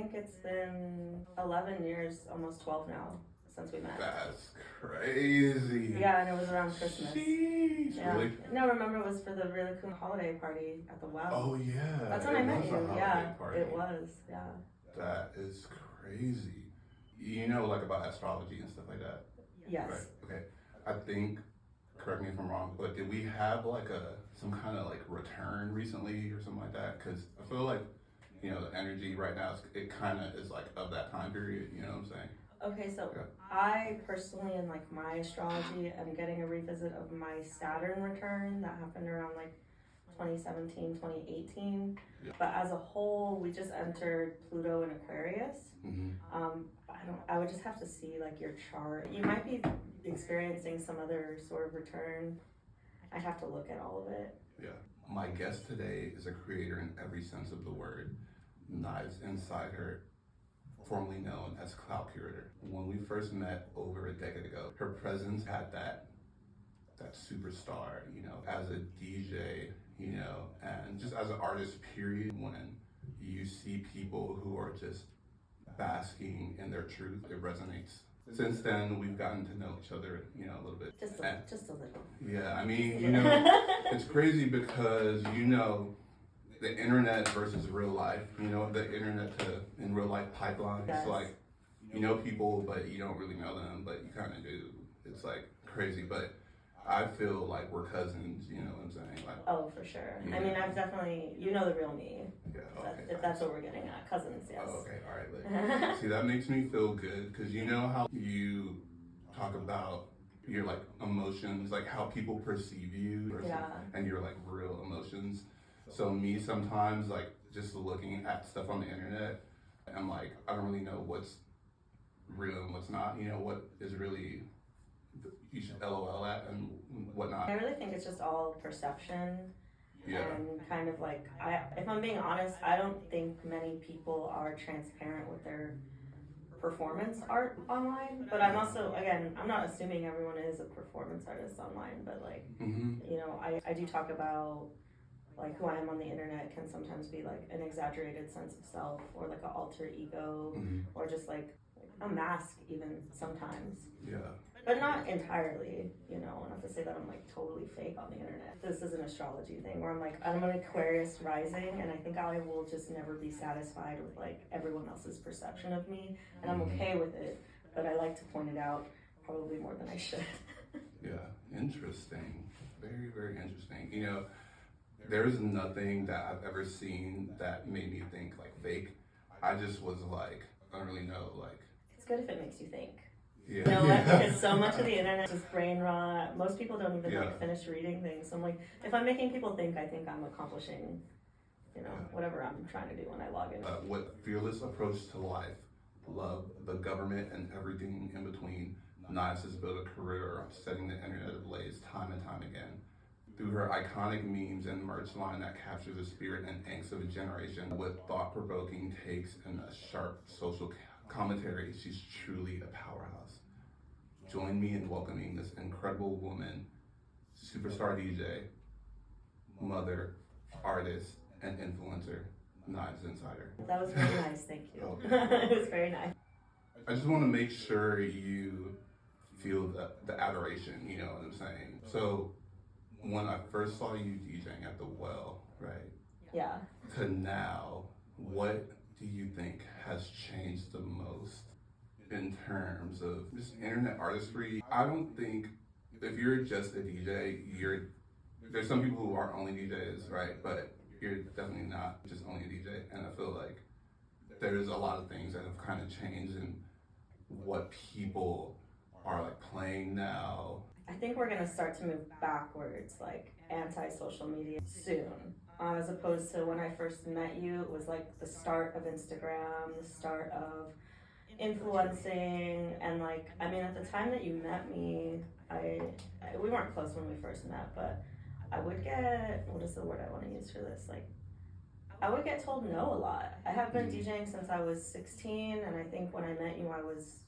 think it's been 11 years, almost 12 now, since we met. That's crazy. Yeah, and it was around Christmas. Jeez, yeah. really? No, remember it was for the really cool holiday party at the well. Oh yeah. That's when I met you. Yeah, party. it was. Yeah. That is crazy. You know, like about astrology and stuff like that. Yes. Right. Okay. I think. Correct me if I'm wrong, but did we have like some kind of like return recently or something like that? Because I feel like, you know, the energy right now, it kind of is like of that time period, you know what I'm saying? Okay, so Yeah. I personally, in like my astrology, am getting a revisit of my Saturn return that happened around like 2017, 2018. Yeah. But as a whole, we just entered Pluto in Aquarius. Mm-hmm. I would just have to see like your chart. You might be experiencing some other sort of return. I'd have to look at all of it. Yeah. My guest today is a creator in every sense of the word. Knives inside her, formerly known as Clout Curator. When we first met over a decade ago, her presence had that superstar, you know, as a DJ, you know, and just as an artist, period. When you see people who are just basking in their truth, it resonates. Since then, we've gotten to know each other, you know, a little bit. Just a little. Yeah, I mean, you know, it's crazy because, you know, the internet versus real life, you know, the internet to in real life pipeline. Yes. It's like, you know people, but you don't really know them, but you kind of do. It's like crazy, but I feel like we're cousins, you know what I'm saying? Like, oh, for sure. Yeah. I mean, I've definitely, you know the real me. yeah, okay. If that's what we're getting at. Cousins, yes. Oh, okay, all right. Like, see, that makes me feel good because you know how you talk about your like emotions, like how people perceive you, Yeah. and your like real emotions. So me sometimes like just looking at stuff on the internet, I'm like, I don't really know what's real and what's not. You know what is really you should LOL at and whatnot. I really think it's just all perception. Yeah. And kind of like, if I'm being honest, I don't think many people are transparent with their performance art online. But I'm also, again, I'm not assuming everyone is a performance artist online, but like, you know, I do talk about like who I am on the internet can sometimes be like an exaggerated sense of self or like an alter ego or just like a mask even sometimes. Yeah. But not entirely, you know, not to say that I'm like totally fake on the internet. This is an astrology thing where I'm like, I'm an Aquarius rising and I think I will just never be satisfied with like everyone else's perception of me. And I'm okay with it, but I like to point it out probably more than I should. Yeah, interesting. Very, very interesting. You know, there's nothing that I've ever seen that made me think like fake. I just was like, I don't really know, like. It's good if it makes you think. Yeah. You know what? Because so much of the internet is brain rot. Most people don't even like finish reading things. So I'm like, if I'm making people think, I think I'm accomplishing, you know, whatever I'm trying to do when I log in. What fearless approach to life, love, the government, and everything in between. Knives has built a career on setting the internet ablaze time and time again. Through her iconic memes and merch line that captures the spirit and angst of a generation with thought-provoking takes and a sharp social commentary, she's truly a powerhouse. Join me in welcoming this incredible woman, superstar DJ, mother, artist, and influencer, Knives Insider. That was very nice, thank you. Okay. It was very nice. I just want to make sure you feel the adoration, you know what I'm saying? So, when I first saw you DJing at the well, right? Yeah. To now, what do you think has changed the most in terms of just internet artistry? I don't think if you're just a DJ, there's some people who are only DJs, right? But you're definitely not just only a DJ. And I feel like there's a lot of things that have kind of changed in what people are like playing now. I think we're gonna start to move backwards, like anti-social media soon. As opposed to when I first met you, it was like the start of Instagram, the start of influencing, and like, I mean, at the time that you met me, we weren't close when we first met, but I would get, what is the word I want to use for this? Like, I would get told no a lot. I have been DJing since I was 16, and I think when I met you, I was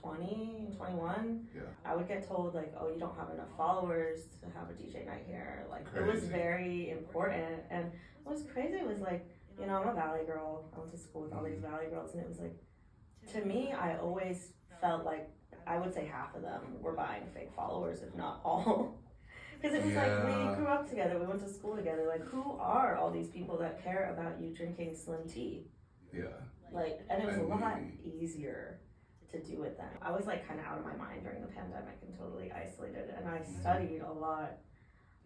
20, 21. Yeah. I would get told like, oh, you don't have enough followers to have a DJ night here. Like, crazy. It was very important. And what was crazy was like, you know, I'm a Valley girl. I went to school with all these Valley girls, and it was like, to me, I always felt like, I would say half of them were buying fake followers, if not all. Because it was like, we grew up together, we went to school together. Like, who are all these people that care about you drinking slim tea? Yeah. Like, and it was a lot easier to do it then. I was like kind of out of my mind during the pandemic and totally isolated. And I studied a lot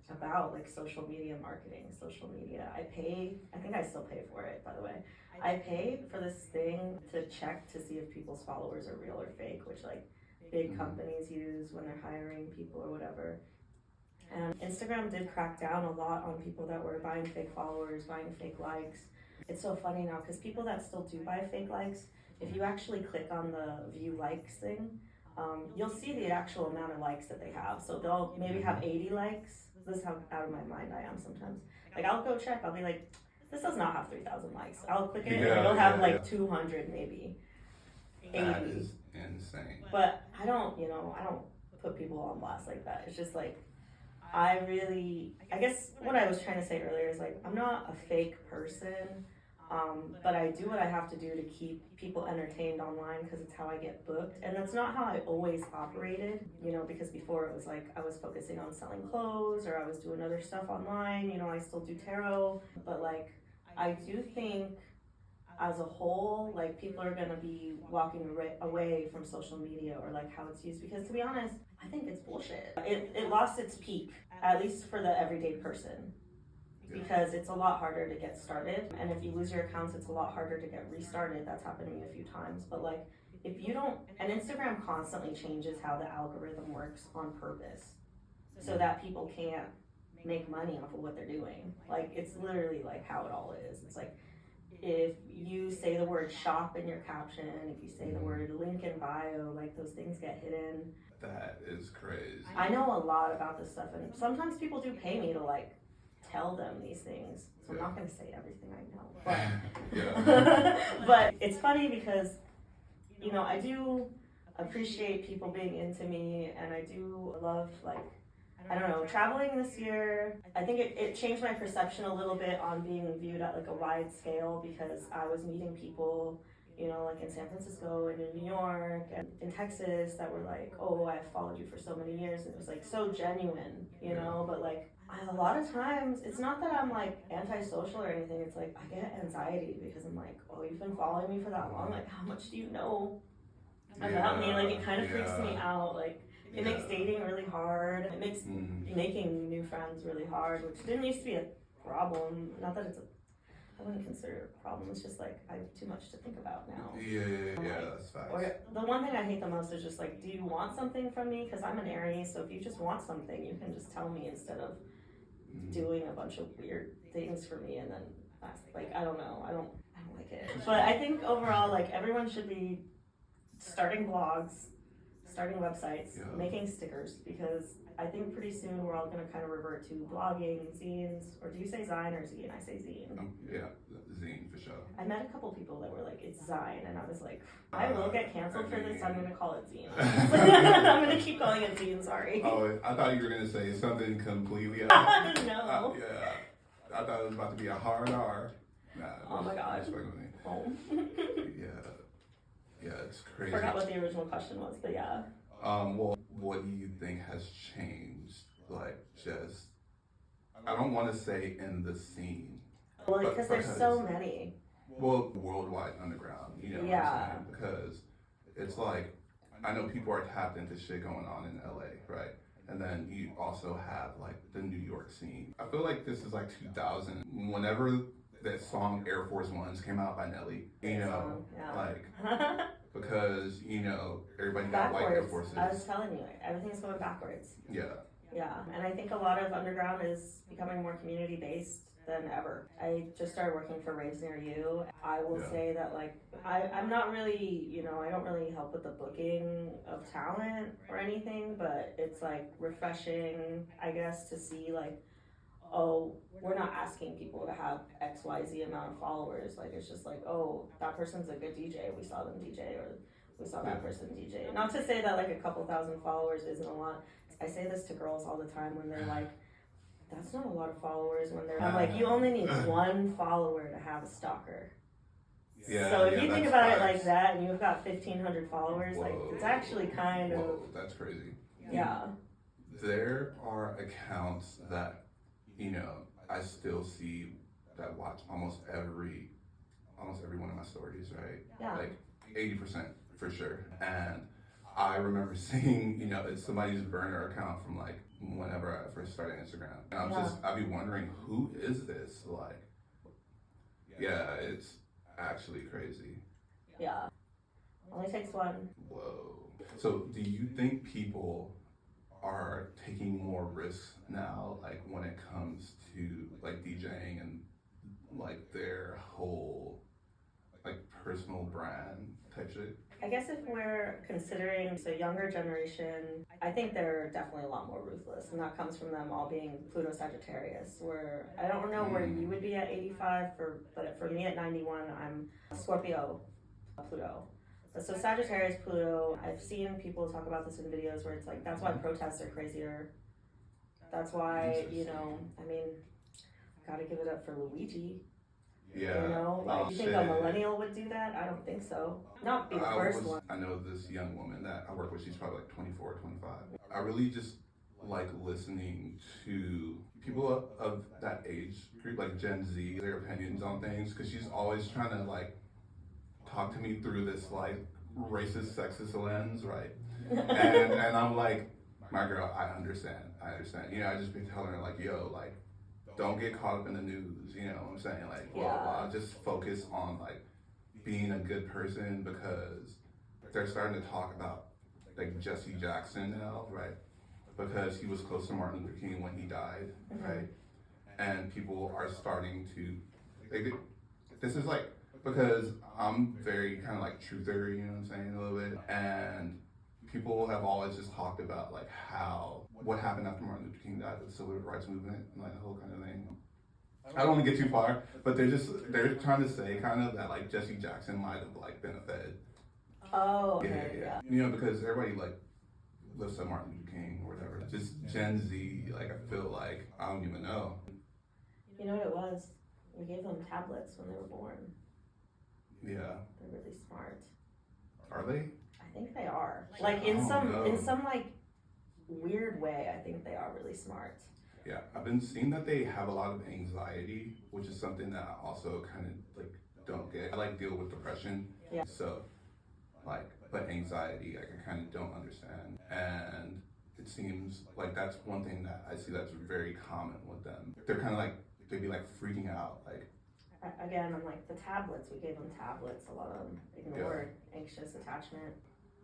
about like social media marketing, social media. I think I still pay for it, by the way. I paid for this thing to check to see if people's followers are real or fake, which like big companies use when they're hiring people or whatever. And Instagram did crack down a lot on people that were buying fake followers, buying fake likes. It's so funny now because people that still do buy fake likes, if you actually click on the view likes thing, you'll see the actual amount of likes that they have. So they'll maybe have 80 likes. This is how out of my mind I am sometimes. Like I'll go check, I'll be like, this does not have 3,000 likes. I'll click it and it'll have like 200 maybe. 80. That is insane. But I don't put people on blast like that. It's just like, I guess what I was trying to say earlier is like, I'm not a fake person, but I do what I have to do to keep people entertained online because it's how I get booked. And that's not how I always operated, because before it was like I was focusing on selling clothes or I was doing other stuff online, I still do tarot. But like, I do think as a whole, like people are gonna be walking away from social media or like how it's used, because to be honest, I think it's bullshit. It lost its peak, at least for the everyday person, because it's a lot harder to get started, and if you lose your accounts, it's a lot harder to get restarted. That's happened to me a few times. But like, if you don't, and Instagram constantly changes how the algorithm works on purpose, so that people can't make money off of what they're doing. Like, it's literally like how it all is. It's like, if you say the word shop in your caption, if you say the word link in bio, like those things get hidden. That is crazy. I know a lot about this stuff, and sometimes people do pay me to like tell them these things. So I'm not gonna say everything I know, but but it's funny because I do appreciate people being into me, and I do love like, I don't know, traveling this year. I think it changed my perception a little bit on being viewed at like a wide scale, because I was meeting people, like in San Francisco and in New York and in Texas that were like, oh, I've followed you for so many years. And it was like so genuine, but like a lot of times it's not that I'm like antisocial or anything. It's like I get anxiety because I'm like, oh, you've been following me for that long. Like, how much do you know about me? Like, it kind of freaks me out. Like, it makes dating really hard. It makes making new friends really hard, which didn't used to be a problem. Not that I wouldn't consider it a problem. It's just like I have too much to think about now. That's facts. Or the one thing I hate the most is just like, do you want something from me? Because I'm an Aries, so if you just want something, you can just tell me instead of doing a bunch of weird things for me and then ask. Like, I don't know. I don't like it. But I think overall, like, everyone should be starting blogs, starting websites, making stickers, because I think pretty soon we're all going to kind of revert to blogging, zines, or do you say Zine or zine? I say zine. Zine for sure. I met a couple people that were like, it's Zine, and I was like, I will get canceled for this, I'm going to call it zine. I'm going to keep calling it zine, sorry. Oh, I thought you were going to say something completely else. No. I thought it was about to be a hard R. Nah, oh my god. Oh. Yeah, it's crazy. I forgot what the original question was, but yeah. Well, what do you think has changed? Like, just, I don't want to say in the scene. Well, because there's so many. Well, worldwide underground, what I'm saying? Because it's like, I know people are tapped into shit going on in LA, right? And then you also have like the New York scene. I feel like this is like 2000, whenever that song Air Force Ones came out by Nelly, like, because, everybody got white Air Forces. I was telling you, everything's going backwards. Yeah, and I think a lot of underground is becoming more community-based than ever. I just started working for Raves Near You. I will say that, like, I'm not really, I don't really help with the booking of talent or anything, but it's, like, refreshing, I guess, to see, like, oh, we're not asking people to have XYZ amount of followers. Like, it's just like, oh, that person's a good DJ. We saw them DJ, or we saw that person DJ. Not to say that, like, a couple thousand followers isn't a lot. I say this to girls all the time when they're like, that's not a lot of followers when they're. I'm like, you only need one follower to have a stalker. Yeah, so if you think about it like facts. that, and you've got 1,500 followers, like Whoa. it's actually kind of. Whoa, that's crazy. Yeah. There are accounts that, you know, I still see that watch almost every one of my stories, right? Yeah. Like 80% for sure. And I remember seeing, you know, it's somebody's burner account from like whenever I first started Instagram. And I'd be wondering, who is this? Like, yeah, it's actually crazy. Yeah. Only takes one. Whoa. So do you think people are taking more risks now, like when it comes to like DJing and like their whole like personal brand type shit? I guess if we're considering the younger generation, I think they're definitely a lot more ruthless, and that comes from them all being Pluto Sagittarius. Where I don't know where you would be at 85, but for me at 91, I'm Scorpio Pluto. So Sagittarius Pluto, I've seen people talk about this in videos where it's like that's why protests are crazier. That's why, you know, I mean, gotta give it up for Luigi. Yeah. You know, like you think a millennial would do that? I don't think so. Not be the first one. I know this young woman that I work with, she's probably like 24, 25. I really just like listening to people of that age group, like Gen Z, their opinions on things, because she's always trying to like talk to me through this like racist, sexist lens, right? and I'm like, my girl, I understand. You know, I just been telling her like, yo, like, don't get caught up in the news, you know what I'm saying? Like, blah, blah. Just focus on like being a good person, because they're starting to talk about like Jesse Jackson now, right? Because he was close to Martin Luther King when he died, right? And people are starting to, this is like, because I'm very kind of like truther, you know what I'm saying, a little bit. And people have always just talked about like what happened after Martin Luther King died, the civil rights movement, and like the whole kind of thing. I don't want to get too far, but they're trying to say kind of that like Jesse Jackson might have like been a Fed. Oh, okay, yeah. You know, because everybody like lifts up Martin Luther King or whatever. Just Gen Z, like I feel like I don't even know. You know what it was? We gave them tablets when they were born. Yeah. They're really smart. Are they? I think they are. Like in some like weird way, I think they are really smart. Yeah, I've been seeing that they have a lot of anxiety, which is something that I also kind of like don't get. I like deal with depression. Yeah. So like, but anxiety, I kind of don't understand. And it seems like that's one thing that I see that's very common with them. They're kind of like, they'd be like freaking out, like. Again, I'm like, the tablets, we gave them tablets, a lot of them ignored anxious attachment.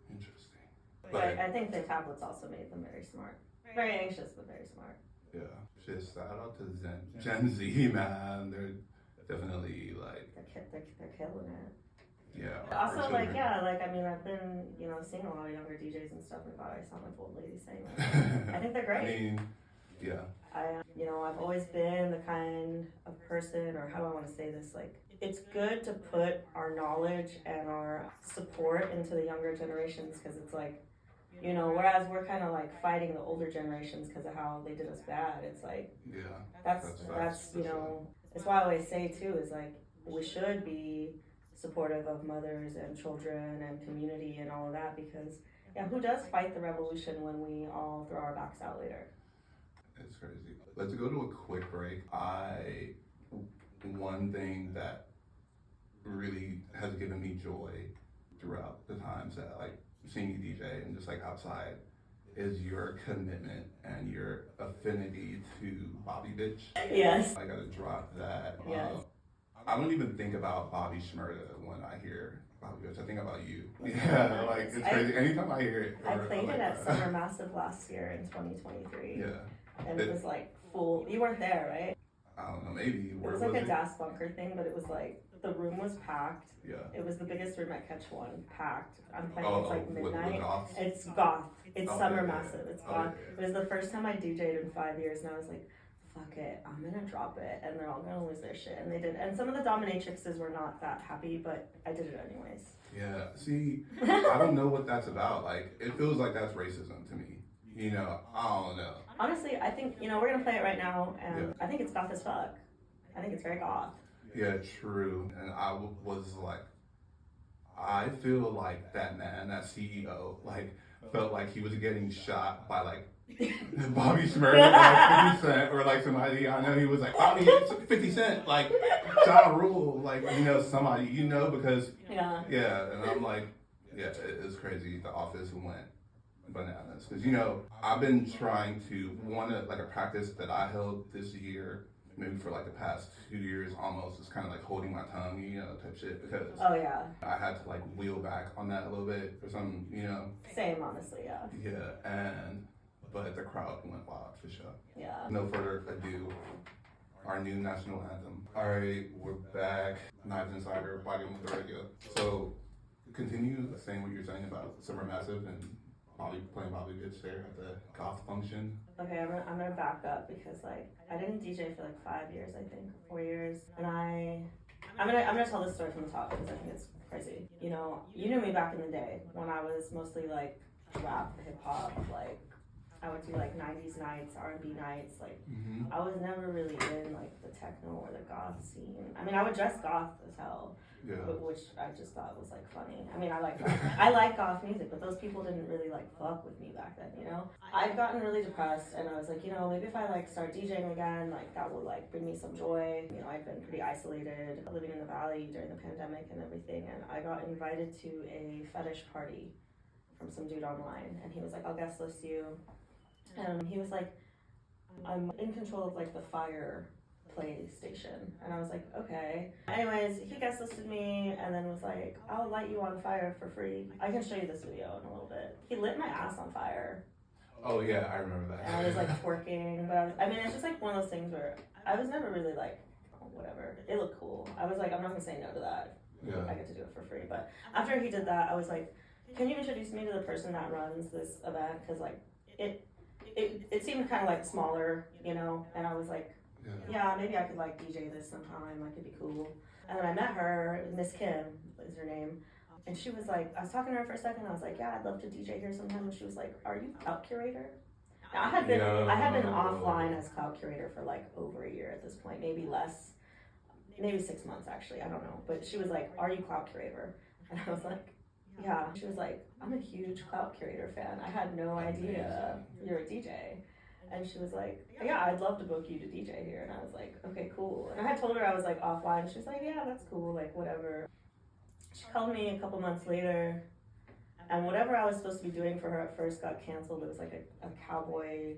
Interesting. But I think the tablets also made them very smart. Very anxious, but very smart. Yeah. Just shout out to Gen Z, man. They're definitely like. They're killing it. Yeah. Also, like, yeah, like, I mean, I've been, you know, seeing a lot of younger DJs and stuff, and God, I sound like old lady saying that. I think they're great. I mean, yeah. You know, I've always been the kind of person, or how do I want to say this, like, it's good to put our knowledge and our support into the younger generations, because it's like, you know, whereas we're kind of like fighting the older generations because of how they did us bad, it's like, that's you know, it's why I always say too, is like, we should be supportive of mothers and children and community and all of that, because, yeah, who does fight the revolution when we all throw our backs out later? It's crazy. Let's go to a quick break. One thing that really has given me joy throughout the times that like seeing you DJ and just like outside is your commitment and your affinity to Bobby Bitch. Yes. I gotta drop that. Yes. I don't even think about Bobby Shmurda when I hear Bobby Bitch. I think about you. Yeah, like it's crazy. Anytime I hear it. I played it at Summer Massive last year in 2023. Yeah. And it was like full. You weren't there, right? I don't know, maybe. It was like a Das Bunker thing, but it was like, the room was packed. Yeah. It was the biggest room at Catch One, packed. I'm playing, it's like midnight. It's goth. It's Summer Massive. It's goth. It was the first time I DJ'd in 5 years, and I was like, fuck it, I'm gonna drop it, and they're all gonna lose their shit. And they did. And some of the dominatrixes were not that happy, but I did it anyways. Yeah, see, I don't know what that's about. Like, it feels like that's racism to me. You know, I don't know. Honestly, I think, you know, we're gonna play it right now, and I think it's goth as fuck. I think it's very goth. Yeah, true. And was like, I feel like that man, that CEO, like, felt like he was getting shot by like Bobby Shmurda or like 50 Cent or like somebody I know. He was like, Bobby, it's 50 Cent, like, Ja Rule, like, you know, somebody, you know, because, yeah, and I'm like, yeah, it's crazy. The Office went bananas. Because, you know, I've been trying to, like a practice that I held this year, maybe for like the past 2 years almost, is kind of like holding my tongue, you know, type shit, because I had to like wheel back on that a little bit or something, you know. Same, honestly, But the crowd went wild for sure. Yeah. No further ado, our new national anthem. All right, we're back. Knives Insider, Barrio, Mundo. So continue saying what you're saying about Summer Massive and playing Bobby Bitch there at the goth function. Okay, I'm gonna back up because like I didn't DJ for like 5 years, I think, 4 years, and I'm gonna tell this story from the top because I think it's crazy. You know, you knew me back in the day when I was mostly like rap, hip hop, like I would do like 90s nights, R&B nights, like I was never really in like the techno or the goth scene. I mean, I would dress goth as hell. Which I just thought was like funny. I mean, I like goth music, but those people didn't really like fuck with me back then, you know? I'd gotten really depressed and I was like, you know, maybe if I like start DJing again, like that will like bring me some joy. You know, I'd been pretty isolated living in the valley during the pandemic and everything, and I got invited to a fetish party from some dude online, and he was like, I'll guest list you. And he was like, I'm in control of like the Fire PlayStation, and I was like, okay. Anyways, he guest listed me and then was like, I'll light you on fire for free. I can show you this video in a little bit. He lit my ass on fire. Oh yeah, I remember that. And I was like twerking, but I mean, it's just like one of those things where I was never really like, oh, whatever. It looked cool. I was like, I'm not gonna say no to that. I get to do it for free. But after he did that, I was like, can you introduce me to the person that runs this event? Because like it seemed kind of like smaller, you know, and I was like, yeah, maybe I could like DJ this sometime, like it'd be cool. And then I met her, Miss Kim is her name, and she was like, I was talking to her for a second, I was like, yeah, I'd love to DJ here sometime, and she was like, are you Clout Curator? Now, I had been offline as Clout Curator for like over a year at this point, maybe less, maybe 6 months actually, I don't know. But she was like, are you Clout Curator? And I was like, yeah. She was like, I'm a huge Clout Curator fan. I had no idea you're a DJ. And she was like, yeah, I'd love to book you to DJ here. And I was like, okay, cool. And I had told her I was like offline. She was like, yeah, that's cool, like whatever. She called me a couple months later, and whatever I was supposed to be doing for her at first got canceled. It was like a cowboy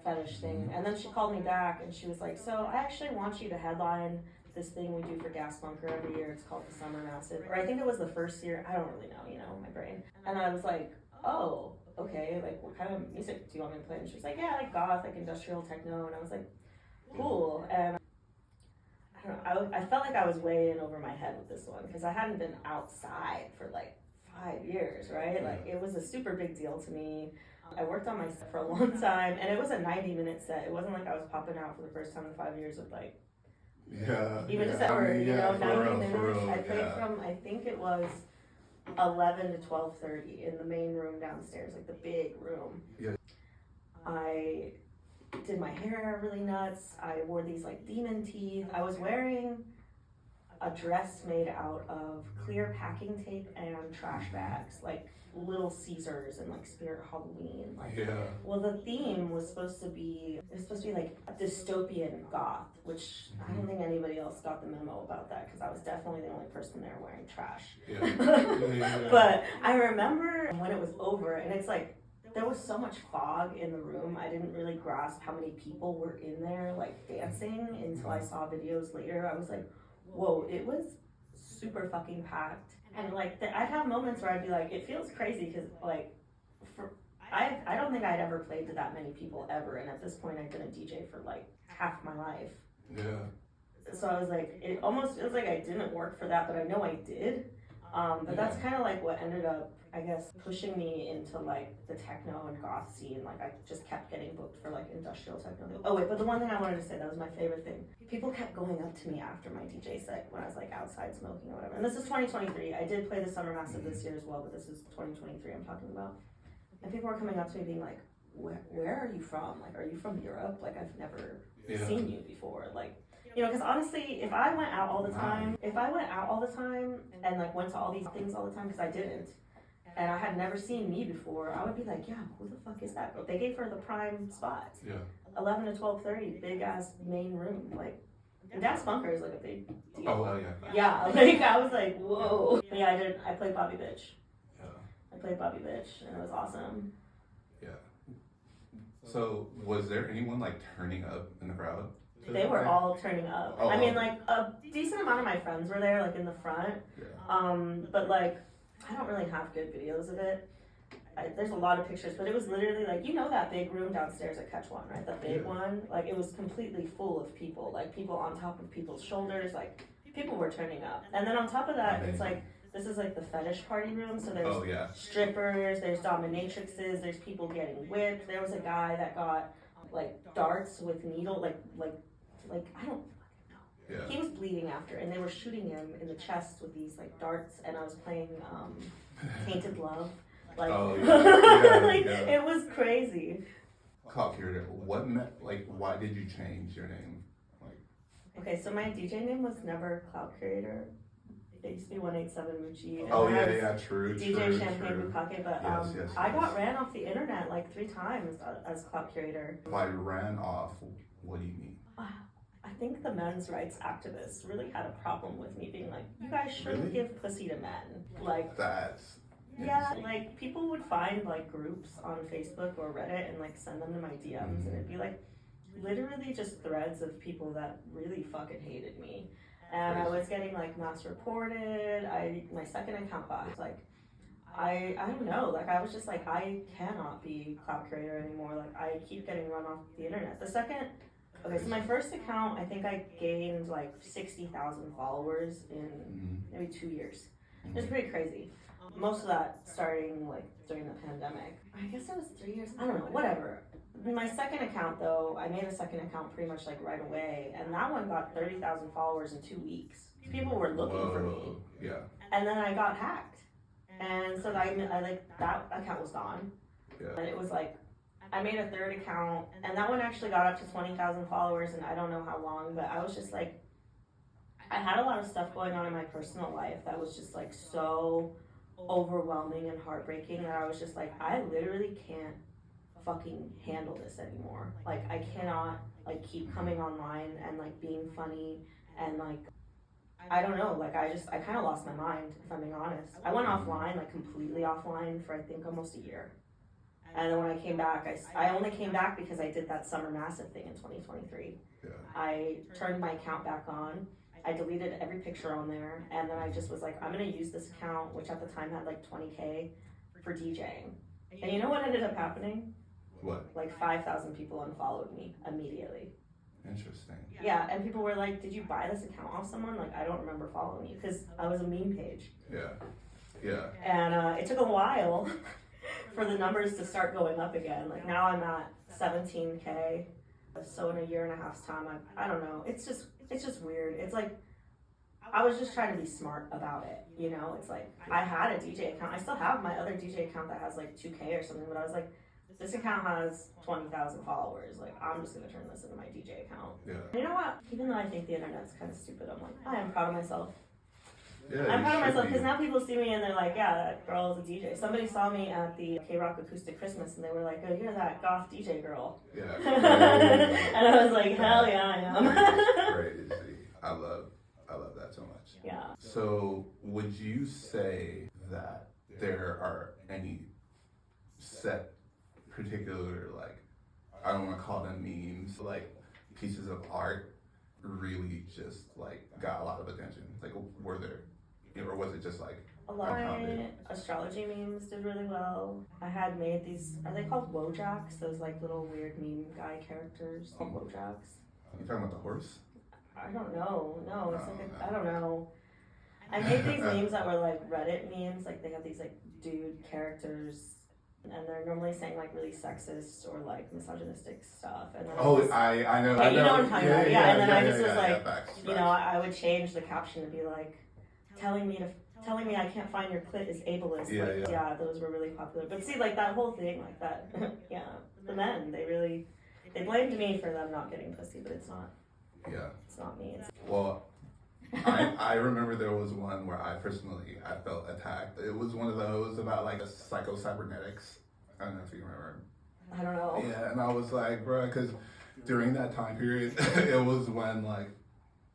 fetish thing. And then she called me back and she was like, so I actually want you to headline this thing we do for Gas Bunker every year. It's called the Summer Massive. Or I think it was the first year. I don't really know, you know, my brain. And I was like, oh, okay, like what kind of music do you want me to play? And she was like, yeah, like goth, like industrial techno. And I was like, cool. And I don't know, I felt like I was way in over my head with this one because I hadn't been outside for like 5 years, right? Like it was a super big deal to me. I worked on my set for a long time, and it was a 90-minute set. It wasn't like I was popping out for the first time in 5 years with like, just that word, you know, 90 minutes. I played from, I think it was 11 to 12:30 in the main room downstairs, like the big room. I did my hair really nuts. I wore these like demon teeth. I was wearing a dress made out of clear packing tape and trash bags, like Little Caesars and like Spirit Halloween. Well, the theme was supposed to be like a dystopian goth, which I don't think anybody else got the memo about that because I was definitely the only person there wearing trash. But I remember when it was over, and it's like there was so much fog in the room, I didn't really grasp how many people were in there like dancing until I saw videos later. I was like, whoa, it was super fucking packed. And like I'd have moments where I'd be like, it feels crazy because like I don't think I'd ever played to that many people ever, and at this point I'd been a DJ for like half my life. So I was like, it almost feels like I didn't work for that, but I know I did. But that's kind of like what ended up, I guess, pushing me into like the techno and goth scene. Like I just kept getting booked for like industrial techno. Oh wait, but the one thing I wanted to say, that was my favorite thing. People kept going up to me after my DJ set when I was like outside smoking or whatever. And this is 2023. I did play the Summer Massive this year as well, but this is 2023 I'm talking about. And people were coming up to me being like, where are you from? Like, are you from Europe? Like, I've never seen you before. Like, you know, because honestly, if I went out all the time, and like went to all these things all the time, because I didn't, and I had never seen me before, I would be like, yeah, who the fuck is that girl? They gave her the prime spot. Yeah. 11 to 12:30, big ass main room. Like, Dance Bunker is like a big deal. Oh, hell yeah. Yeah, like, I was like, whoa. But yeah, I played Bobby Bitch. Yeah. I played Bobby Bitch, and it was awesome. Yeah. So, was there anyone like turning up in the crowd? They were all turning up. Oh, I mean, like, a decent amount of my friends were there, like, in the front. Yeah. But, like, I don't really have good videos of it. There's a lot of pictures, but it was literally, like, you know that big room downstairs at Catch One, right? The big one? Like, it was completely full of people. Like, people on top of people's shoulders. Like, people were turning up. And then on top of that, it's like, this is, like, the fetish party room. So there's strippers, there's dominatrixes, there's people getting whipped. There was a guy that got, like, darts with needle, like I don't fucking know. Yeah. He was bleeding after, and they were shooting him in the chest with these like darts, and I was playing Tainted Love. Like, it was crazy. Clout Curator, why did you change your name? Like, okay, so my DJ name was never Clout Curator. It used to be 187 Mucci. Oh yeah, true. DJ Champagne Bukake, but yes. I got ran off the internet like 3 times as Clout Curator. By ran off, what do you mean? I think the men's rights activists really had a problem with me being like, you guys shouldn't give pussy to men. Like, that's... Yeah, like, people would find, like, groups on Facebook or Reddit and, like, send them to my DMs, and it'd be, like, literally just threads of people that really fucking hated me. And I was getting, like, mass reported. My second account got, like, I don't know, like, I was just like, I cannot be Clout Curator anymore. Like, I keep getting run off the internet. Okay, so my first account, I think I gained like 60,000 followers in maybe 2 years. It was pretty crazy. Most of that starting like during the pandemic. I guess it was 3 years. I don't know, whatever. My second account though, I made a second account pretty much like right away, and that one got 30,000 followers in 2 weeks. People were looking for me. Yeah. And then I got hacked, and so I like that account was gone. Yeah. And it was like, I made a third account, and that one actually got up to 20,000 followers, and I don't know how long, but I was just like, I had a lot of stuff going on in my personal life that was just like so overwhelming and heartbreaking that I was just like, I literally can't fucking handle this anymore. Like, I cannot like keep coming online and like being funny and like, I don't know, like I kind of lost my mind, if I'm being honest. I went offline, like completely offline for I think almost a year. And then when I came back, I only came back because I did that Summer Massive thing in 2023. Yeah. I turned my account back on. I deleted every picture on there. And then I just was like, I'm going to use this account, which at the time had like 20K, for DJing. And you know what ended up happening? What? Like 5,000 people unfollowed me immediately. Interesting. Yeah, and people were like, did you buy this account off someone? Like, I don't remember following you because I was a meme page. Yeah. Yeah. And it took a while for the numbers to start going up again. Like now I'm at 17K. So in a year and a half's time, I don't know. It's just weird. It's like, I was just trying to be smart about it. You know, it's like, I had a DJ account. I still have my other DJ account that has like 2K or something, but I was like, this account has 20,000 followers. Like, I'm just going to turn this into my DJ account. Yeah. And you know what? Even though I think the internet's kind of stupid, I'm like, I am proud of myself. Yeah, I'm proud of myself because now people see me and they're like, yeah, that girl is a DJ. Somebody saw me at the K-Rock Acoustic Christmas and they were like, oh, you're that goth DJ girl. Yeah. And I was like, hell yeah, I am. Crazy. I love that so much. Yeah. So would you say that there are any set particular, like, I don't want to call them memes, like pieces of art really just like got a lot of attention? Like, were there, or was it just like a lot of my astrology memes did really well. I had made these, are they called Wojaks? Those like little weird meme guy characters, Wojaks. Are you talking about the horse? I don't know. No, it's like I don't know. I made these memes that were like Reddit memes. Like they have these like dude characters, and they're normally saying like really sexist or like misogynistic stuff. And then I know. Yeah, you know what I'm talking about. Yeah, and then I just was like, you know, I would change the caption to be like, telling me telling me I can't find your clit is ableist. Yeah, like, yeah. those were really popular. But see, like that whole thing, like that, yeah, the men, they blamed me for them not getting pussy, but it's not me. Well, I remember there was one where I felt attacked. It was one of those about like a psycho-cybernetics. I don't know if you remember. I don't know. Yeah, and I was like, bro, because during that time period, it was when like,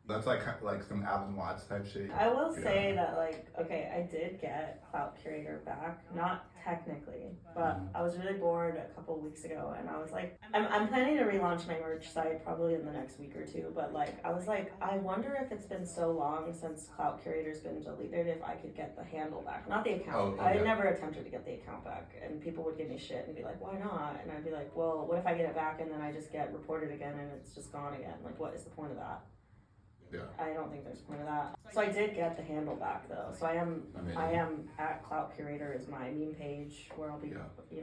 that's like some Alan Watts type shit. I will say that, like, okay, I did get Clout Curator back, not technically, but I was really bored a couple weeks ago, and I was like, I'm planning to relaunch my merch site probably in the next week or two, but like, I was like, I wonder if it's been so long since Clout Curator's been deleted, if I could get the handle back, not the account. I never attempted to get the account back, and people would give me shit and be like, why not? And I'd be like, well, what if I get it back and then I just get reported again and it's just gone again? Like, what is the point of that? Yeah. I don't think there's a point of that. So I did get the handle back though. So I am at Clout Curator is my meme page where I'll be,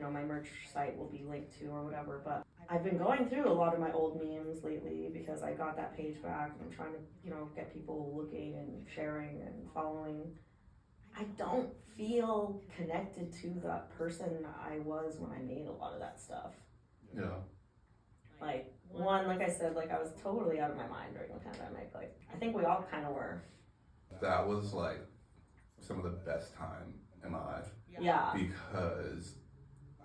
my merch site will be linked to or whatever. But I've been going through a lot of my old memes lately because I got that page back and I'm trying to, get people looking and sharing and following. I don't feel connected to that person I was when I made a lot of that stuff. Yeah. Like, like I said, like I was totally out of my mind during the pandemic. Like, I think we all kind of were. That was like some of the best time in my life. Yeah. Because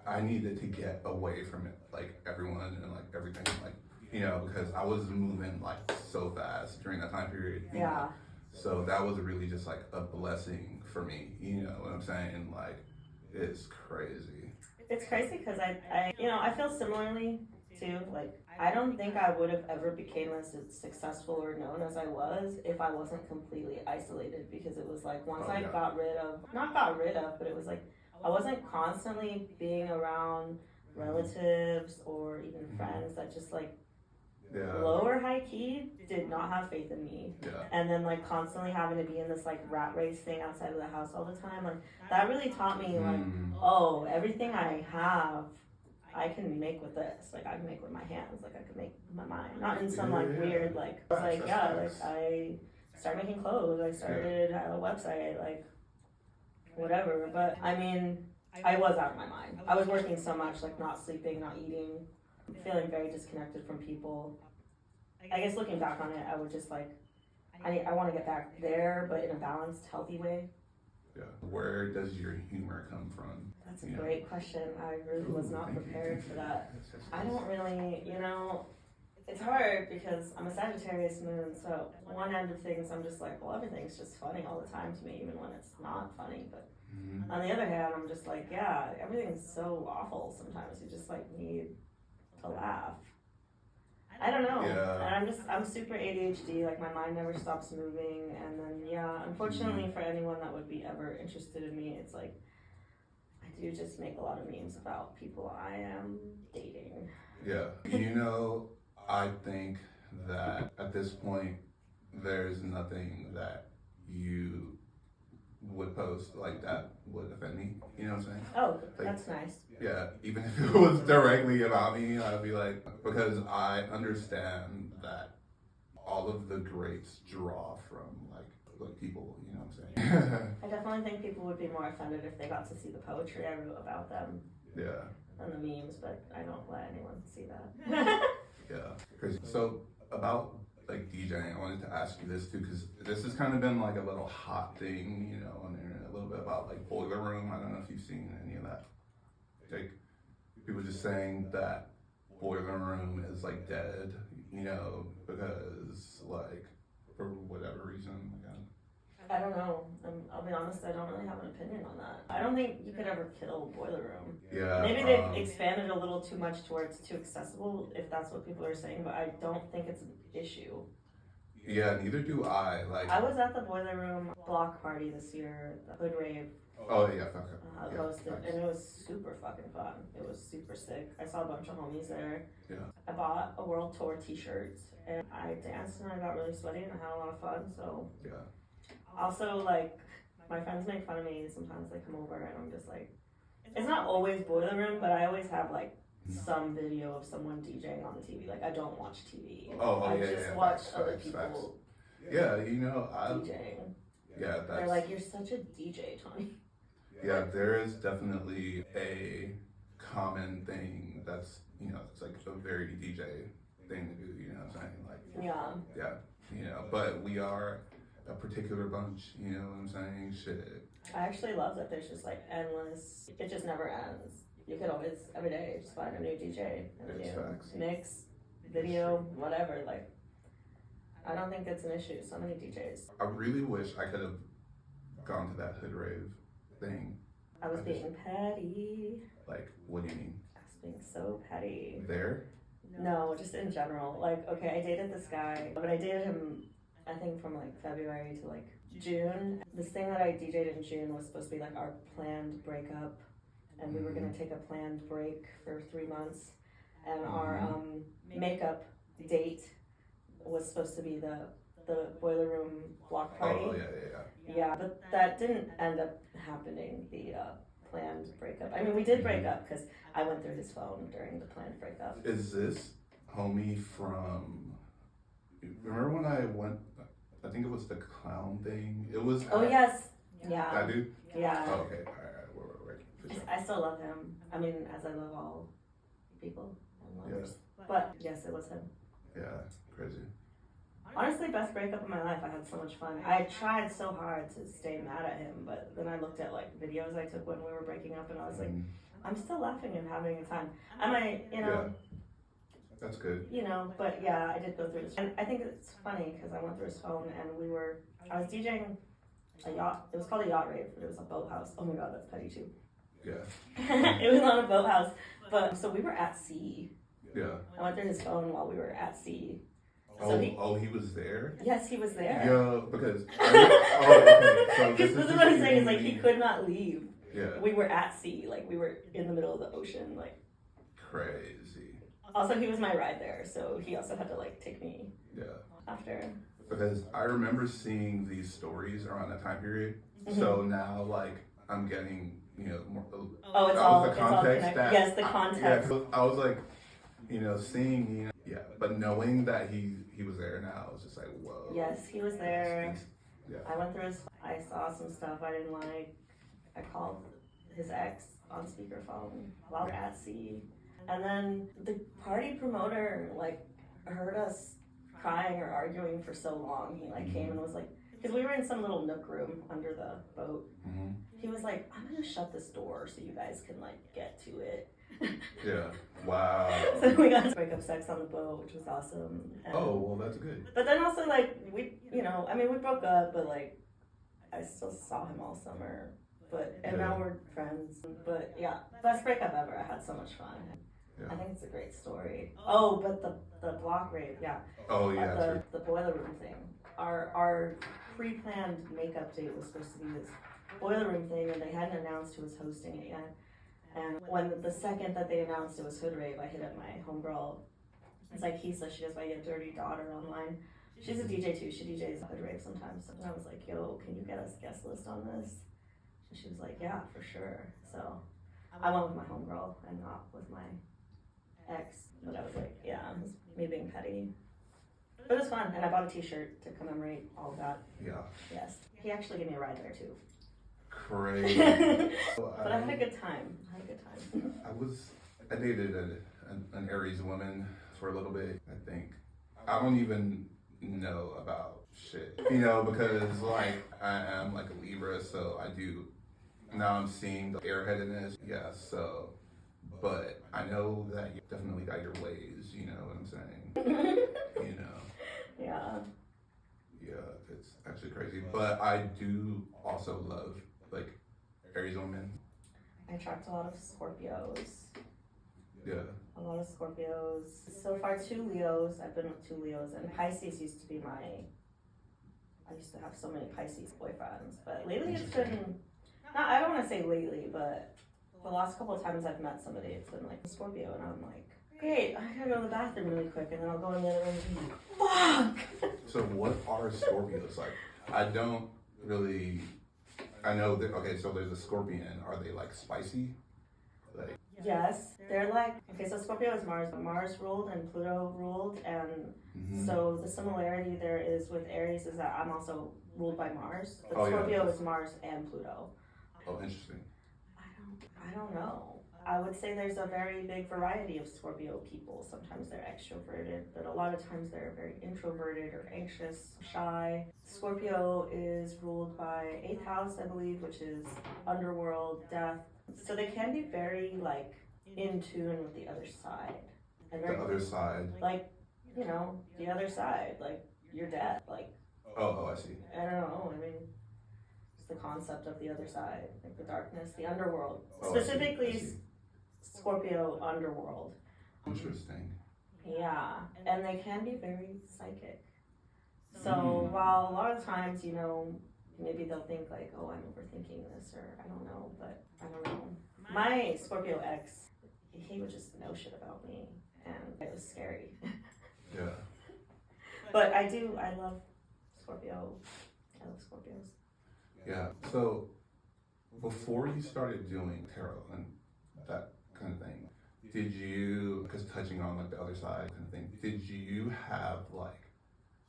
I needed to get away from it, like everyone and like everything, like, because I was moving like so fast during that time period. Yeah. So that was really just like a blessing for me. You know what I'm saying? Like, it's crazy. It's crazy because I feel similarly too. Like, I don't think I would have ever became as successful or known as I was if I wasn't completely isolated, because it was like once I got rid of, but it was like I wasn't constantly being around relatives or even friends that just like lower high key did not have faith in me. Yeah. And then like constantly having to be in this like rat race thing outside of the house all the time, like that really taught me like, oh, everything I have I can make with this. Like, I can make with my hands. Like, I can make with my mind. Not in some, like, weird, like, it's like, like, I started making clothes. I started a website, like, whatever. But, I mean, I was out of my mind. I was working so much, like, not sleeping, not eating, feeling very disconnected from people. I guess looking back on it, I would just, like, I want to get back there, but in a balanced, healthy way. Yeah. Where does your humor come from? That's a great question. I really was not prepared for that. I don't really, it's hard because I'm a Sagittarius moon, so one end of things I'm just like, well, everything's just funny all the time to me, even when it's not funny. But on the other hand, I'm just like, yeah, everything's so awful sometimes. You just like need to laugh. I don't know. Yeah. And I'm super ADHD, like my mind never stops moving. And then, unfortunately for anyone that would be ever interested in me, it's like, I do just make a lot of memes about people I am dating. Yeah. I think that at this point, there's nothing that you would post like that would offend me. You know what I'm saying? Oh, like, that's nice. Yeah, even if it was directly about me, I'd be like, because I understand that all of the greats draw from like people, you know what I'm saying? I definitely think people would be more offended if they got to see the poetry I wrote about them. Yeah. And the memes, but I don't let anyone see that. Yeah. So about like DJing, I wanted to ask you this too, because this has kind of been like a little hot thing, on the internet, a little bit about like Boiler Room. I don't know if you've seen any of that. Like, people just saying that Boiler Room is like dead, because like, for whatever reason, again. I don't know. I'll be honest, I don't really have an opinion on that. I don't think you could ever kill Boiler Room. Yeah. Maybe they've expanded a little too much towards too accessible, if that's what people are saying, but I don't think it's an issue. Yeah, neither do I. Like, I was at the Boiler Room block party this year, the Hood Rave. Oh yeah, hosted, and it was super fucking fun. It was super sick. I saw a bunch of homies there. Yeah. I bought a World Tour t-shirt, and I danced and I got really sweaty and I had a lot of fun, so. Yeah. Also, like, my friends make fun of me. Sometimes they come over and I'm just like, it's not always Boiler Room, but I always have like some video of someone DJing on the TV. Like, I don't watch TV. I just watch other people Yeah, DJing. Yeah, They're like, you're such a DJ, Tony. Yeah, there is definitely a common thing that's, you know, it's like a very DJ thing to do, you know what I'm saying? Like, Yeah. you know, but we are a particular bunch, you know what I'm saying? Shit. I actually love that there's just like endless, it just never ends. You could always, every day, just find a new DJ, and a new mix, video, whatever. Like, I don't think it's an issue. So many DJs. I really wish I could have gone to that hood rave thing. I was being petty. Like, what do you mean? I was being so petty. There? No, just in general. Like, okay, I dated this guy, but I dated him, I think, from like February to like June. This thing that I DJ'd in June was supposed to be like our planned breakup, and we were gonna take a planned break for 3 months, and our makeup date was supposed to be the boiler room block party. Oh, yeah. Yeah, but that didn't end up happening, the planned breakup. I mean, we did break up because I went through his phone during the planned breakup. Is this homie from, remember when I went, I think it was the clown thing? It was. Oh, yes. Yeah. That dude? Yeah. Oh, okay. All right. For sure. I still love him. I mean, as I love all people and lovers. But yes, it was him. Yeah, crazy. Honestly, best breakup of my life. I had so much fun. I tried so hard to stay mad at him, but then I looked at like videos I took when we were breaking up, and I was like, I'm still laughing and having a time. I might, you know. Yeah. That's good. You know, but yeah, I did go through this. And I think it's funny because I went through his phone and I was DJing a yacht. It was called a yacht rave, but it was a boathouse. Oh my god, that's petty too. Yeah. It was on a boathouse. But so we were at sea. Yeah. I went through his phone while we were at sea. So he was there? Yes, he was there. Yeah, because. Okay. So this is what I'm saying, is like he could not leave. Yeah. We were at sea, like we were in the middle of the ocean, like. Crazy. Also, he was my ride there, so he also had to like take me. Yeah. After. Because I remember seeing these stories around that time period. So now, like, I'm getting, you know, more. Oh, it's all the context. Yes, the context. I was like, you know, seeing, you know, yeah, but knowing that he was there now, it's just like, whoa. Yes, he was there. Yeah. I went through his. I saw some stuff I didn't like. I called his ex on speakerphone while at sea, and then the party promoter like heard us crying or arguing for so long. He like came and was like, because we were in some little nook room under the boat. He was like, I'm gonna shut this door so you guys can like get to it. Yeah. Wow. So we got to break up sex on the boat, which was awesome. And, well, that's good. But then also like we broke up, but like I still saw him all summer. And now we're friends. But yeah, best breakup ever. I had so much fun. Yeah. I think it's a great story. Oh, but the block rave, yeah. Oh yeah. The boiler room thing. Our pre-planned makeup date was supposed to be this boiler room thing, and they hadn't announced who was hosting it yet. And when the second that they announced it was Hood Rave, I hit up my homegirl. It's like Kisa, she goes by Your Dirty Daughter online. She's a DJ too. She DJs Hood Rave sometimes. And I was like, yo, can you get us a guest list on this? And she was like, yeah, for sure. So I went with my homegirl and not with my ex. But I was like, yeah, it was me being petty. But it was fun, and I bought a t-shirt to commemorate all of that. Yeah. Yes. He actually gave me a ride there too. Crazy. But I had a good time. I dated an Aries woman for a little bit, I think. I don't even know about shit, you know, because like I am like a Libra, so I do, now I'm seeing the airheadedness, yeah, so, but I know that you definitely got your ways, you know what I'm saying, you know. Yeah. Yeah, it's actually crazy, but I do also love like Aries women. I attract a lot of Scorpios. Yeah. A lot of Scorpios. So far, 2 Leos. I've been with 2 Leos, and Pisces used to be I used to have so many Pisces boyfriends, but lately it's been, I don't want to say lately, but the last couple of times I've met somebody, it's been like Scorpio, and I'm like, great, I gotta go to the bathroom really quick, and then I'll go in the other room and be like, fuck! So what are Scorpios like? I don't really, I know that, okay, so there's a scorpion. Are they like spicy? Like, Yes, they're like, okay, so Scorpio is Mars. Mars ruled and Pluto ruled, and so the similarity there is with Aries is that I'm also ruled by Mars, but Scorpio is Mars and Pluto. Oh, interesting. I don't know. I would say there's a very big variety of Scorpio people. Sometimes they're extroverted, but a lot of times they're very introverted or anxious, shy. Scorpio is ruled by 8th house, I believe, which is underworld, death. So they can be very like in tune with the other side. And very, the other side. Like, you know, the other side, like your death, like. Oh, I see. I don't know. I mean, it's the concept of the other side, like the darkness, the underworld. Specifically, I see. Scorpio underworld. Interesting. Yeah, and they can be very psychic. So while a lot of times, you know, maybe they'll think like, oh, I'm overthinking this, or I don't know, but I don't know. My Scorpio ex, he would just know shit about me, and it was scary. Yeah. But I love Scorpio. I love Scorpios. Yeah. So before you started doing tarot and that kind of thing, did you, because touching on like the other side kind of thing, did you have like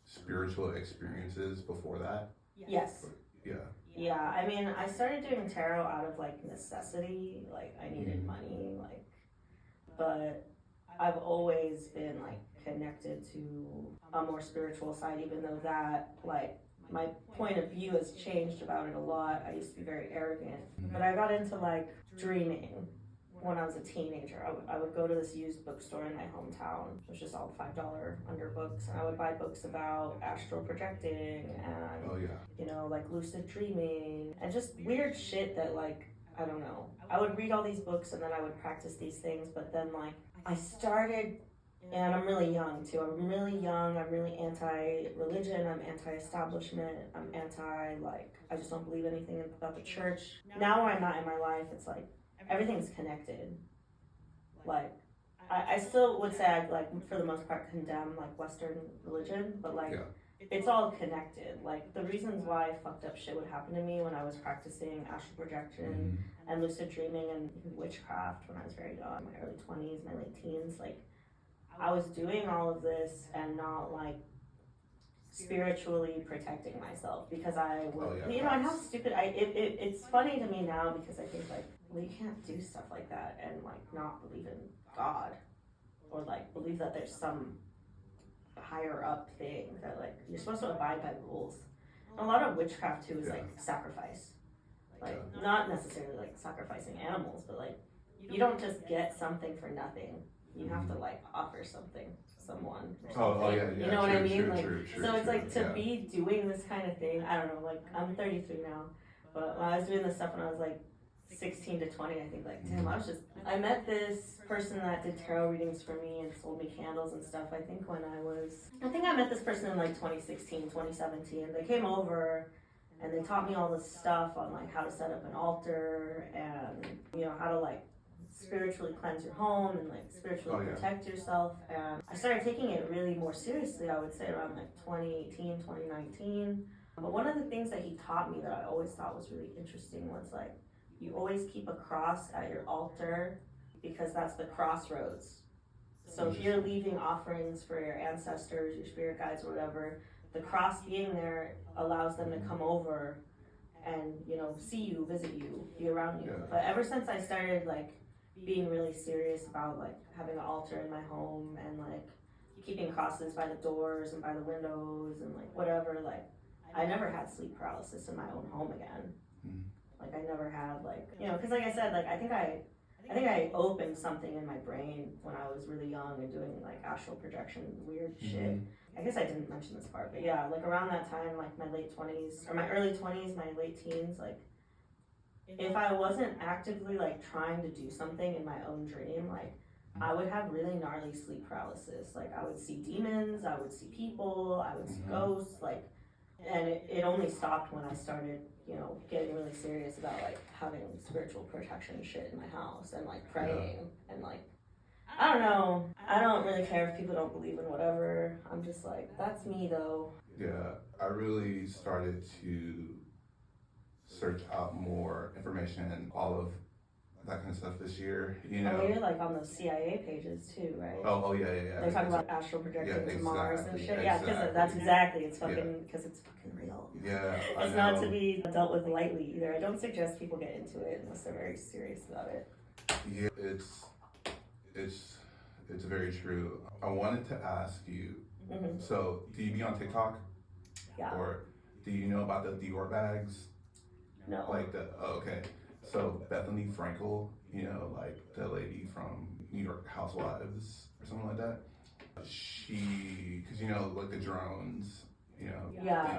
spiritual experiences before that? Yes. Yeah. Yeah, I mean, I started doing tarot out of like necessity, like I needed money, like, but I've always been like connected to a more spiritual side, even though that like my point of view has changed about it a lot. I used to be very arrogant, but I got into like dreaming when I was a teenager. I would go to this used bookstore in my hometown. It was just all $5 under books, and I would buy books about astral projecting and you know, like lucid dreaming and just weird shit that like, I don't know. I would read all these books and then I would practice these things, but then like I started, and I'm really young too. I'm really young. I'm really anti-religion. I'm anti-establishment. I'm like, I just don't believe anything about the church. Now where I'm at in my life, it's like everything's connected. Like, I still would say I'd like, for the most part, condemn like Western religion, but like, it's all connected. Like, the reasons why fucked up shit would happen to me when I was practicing astral projection and lucid dreaming and witchcraft when I was very young, my early 20s, my late teens, like, I was doing all of this and not like spiritually protecting myself because I would, you know, and how stupid it's funny to me now because I think like, well, you can't do stuff like that and like not believe in God or like believe that there's some higher up thing that like you're supposed to abide by rules. And a lot of witchcraft too is like sacrifice, like not necessarily like sacrificing animals, but like you don't just get something for nothing. You have to like offer something to someone. You know what I mean? So it's like to be doing this kind of thing. I don't know. Like I'm 33 now, but when I was doing this stuff when I was like 16 to 20, I think like, damn, I met this person that did tarot readings for me and sold me candles and stuff. I think I met this person in like 2016, 2017. They came over and they taught me all this stuff on like how to set up an altar and, you know, how to like spiritually cleanse your home and like spiritually protect yourself. And I started taking it really more seriously, I would say around like 2018, 2019. But one of the things that he taught me that I always thought was really interesting was like, you always keep a cross at your altar because that's the crossroads. So if you're leaving offerings for your ancestors, your spirit guides or whatever, the cross being there allows them to come over and, you know, see you, visit you, be around you. But ever since I started like being really serious about like having an altar in my home and like keeping crosses by the doors and by the windows and like whatever, like I never had sleep paralysis in my own home again. Like I never had like, you know, because like I said, like I think I opened something in my brain when I was really young and doing like astral projection weird shit. I guess I didn't mention this part, but yeah, like around that time, like my late 20s or my early 20s, my late teens, like if I wasn't actively like trying to do something in my own dream, like I would have really gnarly sleep paralysis. Like I would see demons, I would see people, I would see ghosts, like, and it only stopped when I started, you know, getting really serious about like having spiritual protection shit in my house and like praying and like, I don't know. I don't really care if people don't believe in whatever. I'm just like, that's me though. Yeah, I really started to search out more information and all of that kind of stuff this year, you Oh, know. you're like on those CIA pages too, right? Oh, yeah. They're talking about astral projecting to Mars and shit. Yeah, because exactly. that's exactly, it's fucking, because it's fucking real. Yeah, It's not to be dealt with lightly either. I don't suggest people get into it unless they're very serious about it. Yeah, it's very true. I wanted to ask you, so do you be on TikTok? Yeah. Or do you know about the Dior bags? No. Like okay. So Bethany Frankel, you know, like the lady from New York Housewives or something like that. She, because you know, like the drones, you know,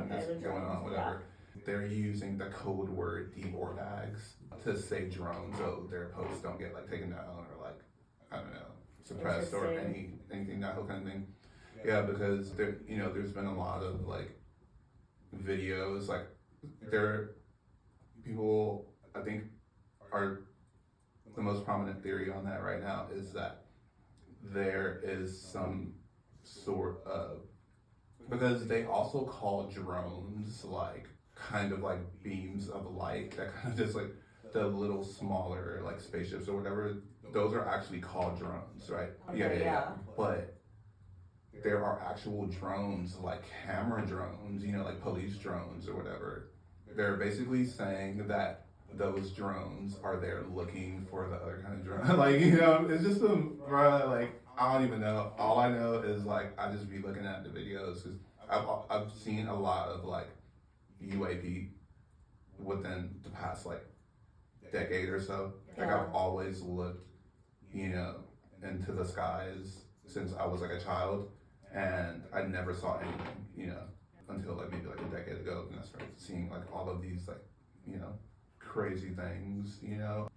that's going on, whatever. Yeah. They're using the code word Dior bags to say drones, so their posts don't get like taken down or like, I don't know, suppressed or anything, that whole kind of thing. Yeah, because there, you know, there's been a lot of like videos, like people, I think, are the most prominent theory on that right now is that there is some sort of, because they also call drones like kind of like beams of light that kind of just like the little smaller like spaceships or whatever, those are actually called drones, right? Okay, yeah. But there are actual drones, like camera drones, you know, like police drones or whatever. They're basically saying that those drones are there looking for the other kind of drone. Like, you know, it's just like, I don't even know. All I know is like, I just be looking at the videos because I've seen a lot of like UAP within the past like decade or so. Like I've always looked, you know, into the skies since I was like a child, and I never saw anything, you know, until like maybe like a decade ago, and I started seeing like all of these like, you know, crazy things, you know.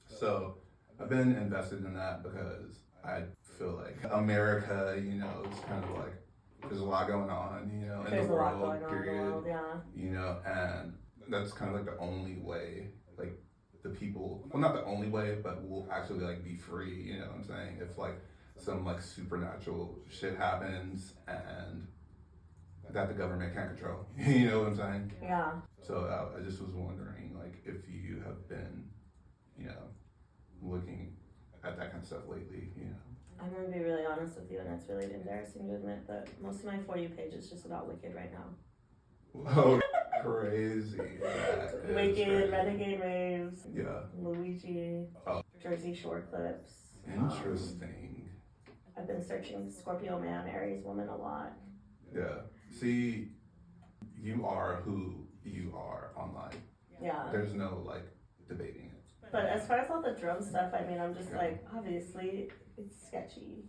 So I've been invested in that because I feel like America, you know, it's kind of like there's a lot going on, you know, in the world, period. You know, and that's kind of like the only way, like the people, well, not the only way, but we'll actually like be free, you know what I'm saying? If like some like supernatural shit happens and that the government can't control, you know what I'm saying? Yeah. So I just was wondering, like, if you have been, you know, looking at that kind of stuff lately, you know. I'm gonna be really honest with you, and it's really embarrassing to admit that most of my For You page is just about Wicked right now. Oh, crazy. Wicked, Renegade Raves, yeah, Luigi, Jersey Shore clips. Interesting. I've been searching Scorpio man, Aries woman a lot. Yeah. See, you are who you are online. Yeah. There's no like debating it. But as far as all the drum stuff, I mean, I'm just like, obviously, it's sketchy.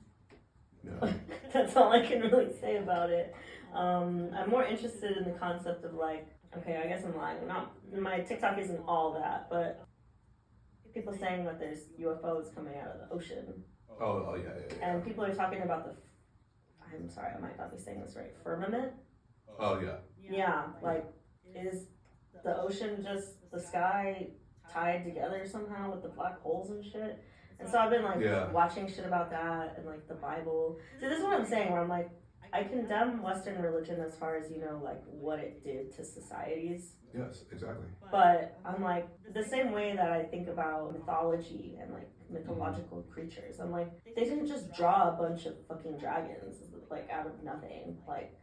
Yeah. That's all I can really say about it. I'm more interested in the concept of like, okay, I guess I'm lying. My TikTok isn't all that, but people saying that there's UFOs coming out of the ocean. Oh yeah. And people are talking about I'm sorry, I might not be saying this right, firmament? Oh yeah. Yeah, like, is the ocean just the sky tied together somehow with the black holes and shit? And so I've been like watching shit about that and like the Bible. So this is what I'm saying, where I'm like, I condemn Western religion as far as, you know, like what it did to societies. Yes, exactly. But I'm like, the same way that I think about mythology and like mythological creatures, I'm like, they didn't just draw a bunch of fucking dragons like out of nothing. Like,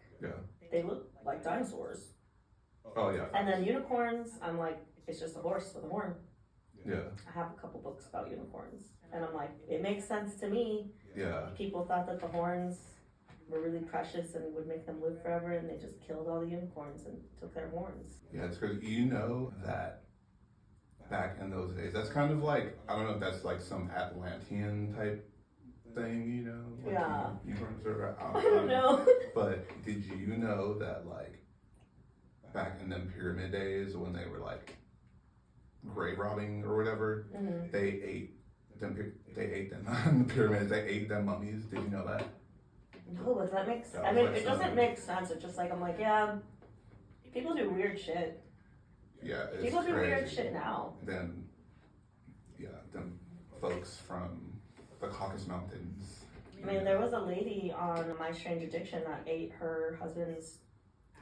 they look like dinosaurs. Oh yeah. And then unicorns, I'm like, it's just a horse with a horn. Yeah. I have a couple books about unicorns, and I'm like, it makes sense to me. Yeah. People thought that the horns were really precious and would make them live forever, and they just killed all the unicorns and took their horns. Yeah, it's crazy. You know that back in those days, that's kind of like, I don't know if that's like some Atlantean type thing, you know? Like yeah. I don't know. But did you know that like back in them pyramid days when they were like grave robbing or whatever, they ate them the pyramids, they ate them mummies. Did you know that? No, but that makes I mean, it doesn't make sense. It's just like, I'm like, yeah, people do weird shit. Yeah, it's people do crazy. Weird shit now. Them folks from the Caucasus Mountains. I mean, there was a lady on My Strange Addiction that ate her husband's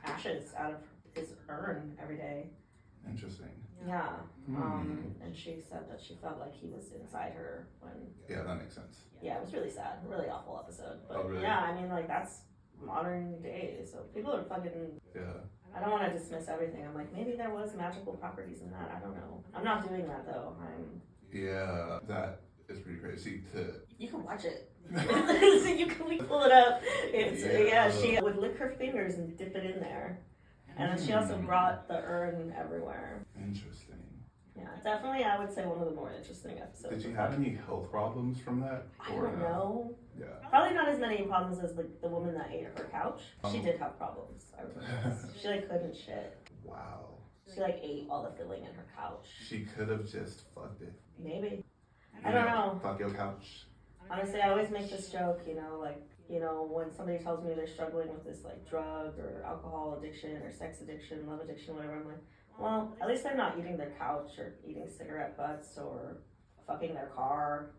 ashes out of his urn every day. Interesting. Yeah. And she said that she felt like he was inside her when. Yeah, that makes sense. Yeah, it was really sad, really awful episode. But oh, really? yeah, I mean, like that's modern day, so people are fucking. Yeah. I don't want to dismiss everything. I'm like, maybe there was magical properties in that. I don't know. I'm not doing that though. Yeah, that is pretty crazy to. You can watch it. So you can pull it up. It's yeah. She would lick her fingers and dip it in there, and then she also brought the urn everywhere. Interesting. Yeah, definitely. I would say one of the more interesting episodes. Did you have any health problems from that? I don't know. Yeah. Probably not as many problems as like the woman that ate her couch. She did have problems. I remember. She like couldn't shit. Wow. She like ate all the filling in her couch. She could have just fucked it. Maybe. I don't know. Fuck your couch. Honestly, I always make this joke, when somebody tells me they're struggling with this like drug or alcohol addiction or sex addiction, love addiction, whatever, I'm like, well, at least they're not eating their couch or eating cigarette butts or fucking their car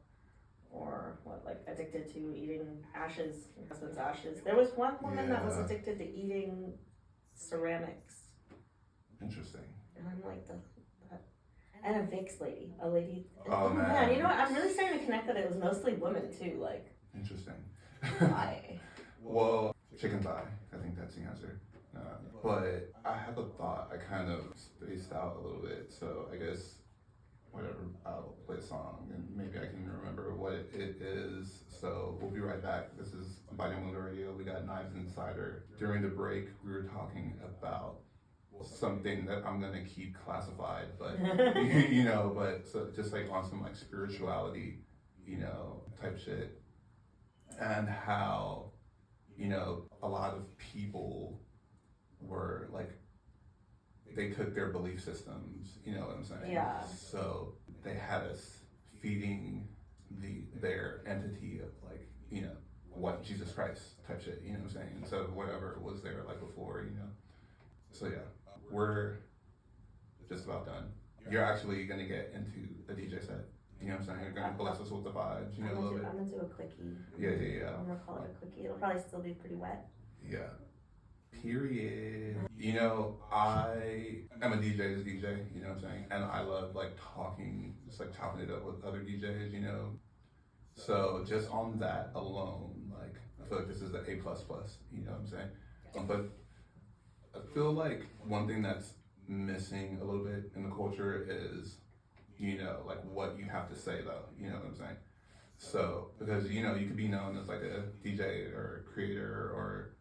or addicted to eating ashes, her husband's ashes. There was one woman that was addicted to eating ceramics. Interesting. And I'm like, and a Vicks lady, a lady. Oh man, you know what? I'm really starting to connect that it was mostly women too. Like, interesting. Why? Well, chicken thigh. I think that's the answer. But I have a thought. I kind of spaced out a little bit, so I guess whatever. I'll play a song and maybe I can remember what it is. So we'll be right back. This is Barrio Mundo Radio. We got Knives Insider. During the break, we were talking about something that I'm gonna keep classified, but but so just like on some like spirituality, type shit, and how, a lot of people were like, they took their belief systems, you know what I'm saying? Yeah. So they had us feeding their entity of like, what Jesus Christ type shit, you know what I'm saying? Instead of whatever was there like before, So yeah. We're just about done. You're actually gonna get into a DJ set. You know what I'm saying? You're gonna bless us with the vibes, a little bit. I'm gonna do a quickie. Yeah. I'm gonna call it a quickie. It'll probably still be pretty wet. Yeah. Period. I am a DJ's DJ, you know what I'm saying? And I love like talking, just like chopping it up with other DJs, So just on that alone, like I feel like this is an A++, you know what I'm saying? But I feel like one thing that's missing a little bit in the culture is, like what you have to say though, you know what I'm saying? So, because, you could be known as like a DJ or a creator or,